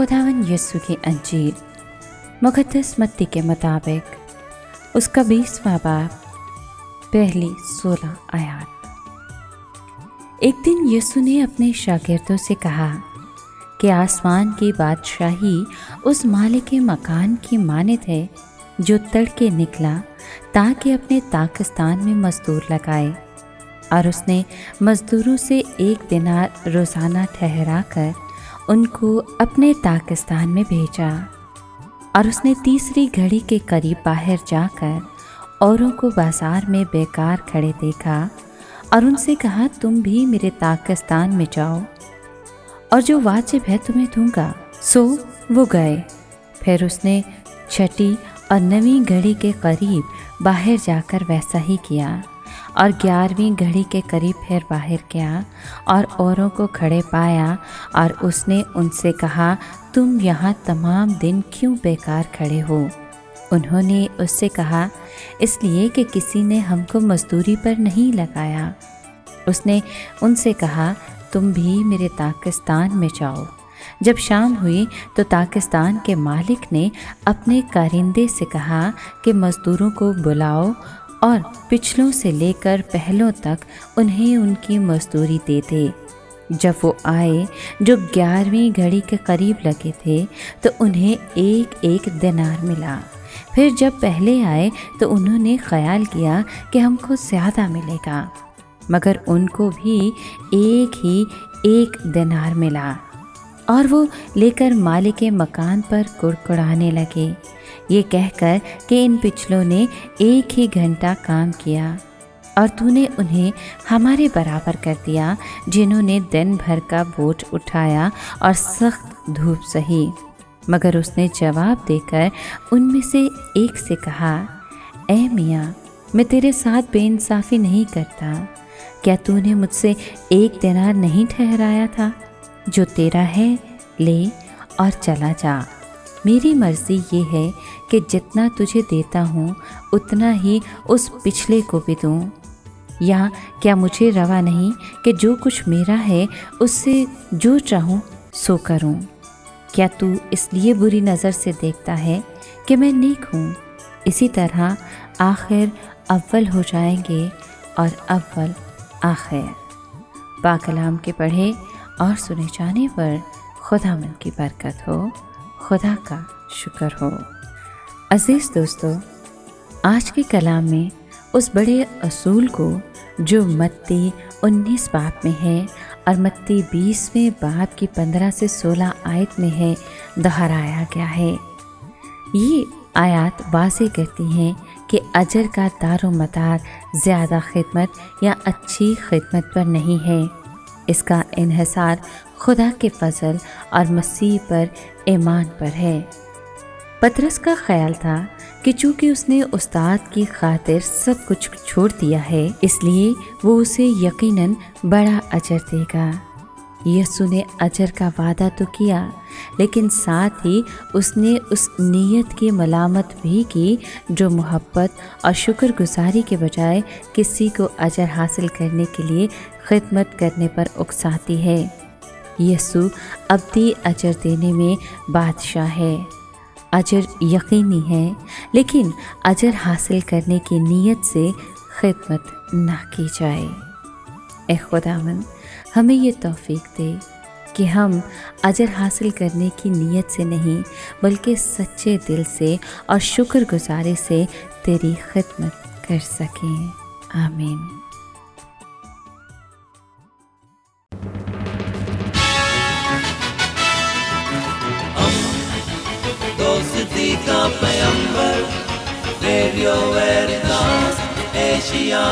खुदावंद यीशु की अंजील मुक़द्दस मत्ती के मुताबिक उसका 20वां बाब पहली 16 आयत। एक दिन यीशु ने अपने शागिर्दों से कहा कि आसमान की बादशाही उस मालिक मकान की मानद है जो तड़के निकला ताकि अपने ताकिस्तान में मजदूर लगाए, और उसने मजदूरों से 1 दिनार रोज़ाना ठहरा कर उनको अपने ताकिस्तान में भेजा। और उसने तीसरी घड़ी के करीब बाहर जाकर औरों को बाजार में बेकार खड़े देखा और उनसे कहा, तुम भी मेरे ताकिस्तान में जाओ और जो वाजिब है तुम्हें दूंगा। सो वो गए। फिर उसने छठी और 9वीं घड़ी के करीब बाहर जाकर वैसा ही किया, और 11वीं घड़ी के करीब फिर बाहर गया और औरों को खड़े पाया, और उसने उनसे कहा, तुम यहाँ तमाम दिन क्यों बेकार खड़े हो? उन्होंने उससे कहा, इसलिए कि किसी ने हमको मजदूरी पर नहीं लगाया। उसने उनसे कहा, तुम भी मेरे ताकिस्तान में जाओ। जब शाम हुई तो ताकिस्तान के मालिक ने अपने कारिंदे से कहा कि मजदूरों को बुलाओ और पिछलों से लेकर पहलों तक उन्हें उनकी मजदूरी दे दे। जब वो आए जो 11वीं घड़ी के करीब लगे थे तो उन्हें 1-1 दिनार मिला। फिर जब पहले आए तो उन्होंने ख्याल किया कि हमको ज़्यादा मिलेगा, मगर उनको भी 1 दिनार मिला, और वो लेकर मालिक मकान पर कुड़कुड़ाने लगे, ये कहकर कि इन पिछलों ने 1 ही घंटा काम किया और तूने उन्हें हमारे बराबर कर दिया, जिन्होंने दिन भर का बोझ उठाया और सख्त धूप सही। मगर उसने जवाब देकर उनमें से एक से कहा, ऐ मियाँ, मैं तेरे साथ बेइंसाफ़ी नहीं करता। क्या तूने मुझसे 1 दिनार नहीं ठहराया था? जो तेरा है ले और चला जा। मेरी मर्ज़ी ये है कि जितना तुझे देता हूँ उतना ही उस पिछले को भी दूँ। या क्या मुझे रवा नहीं कि जो कुछ मेरा है उससे जो चाहूँ सो करूँ? क्या तू इसलिए बुरी नज़र से देखता है कि मैं नेक हूँ? इसी तरह आखिर अव्वल हो जाएंगे और अव्वल आखिर। पाक कलाम के पढ़े और सुने जाने पर खुदावंद की बरकत हो, खुदा का शुक्र हो। अज़ीज़ दोस्तों, आज के कलाम में उस बड़े असूल को जो मत्ती 19 बाब में है और मत्ती 20वें बाब की 15 से 16 आयत में है दोहराया गया है। ये आयत वाज़ेह करती हैं कि अजर का दारोमदार ज़्यादा खिदमत या अच्छी खिदमत पर नहीं है। इसका इन्हिसार खुदा के फजल और मसीह पर ईमान पर है। पतरस का ख्याल था कि चूँकि उसने उस्ताद की खातिर सब कुछ छोड़ दिया है, इसलिए वो उसे यकीनन बड़ा अजर देगा। यीशु ने अजर का वादा तो किया, लेकिन साथ ही उसने उस नीयत की मलामत भी की जो मोहब्बत और शुक्रगुजारी के बजाय किसी को अजर हासिल करने के लिए खिदमत करने पर उकसाती है। यीशु अब्दी अजर देने में बादशाह है। अजर यकीनी है, लेकिन अजर हासिल करने की नीयत से खिदमत ना की जाए। ए खुदावंद, हमें ये तौफीक दे कि हम अजर हासिल करने की नीयत से नहीं बल्कि सच्चे दिल से और शुक्रगुजारी से तेरी खिदमत कर सकें। आमीन। दोस्ती का पैगंबर, रेडियो वेरितास एशिया।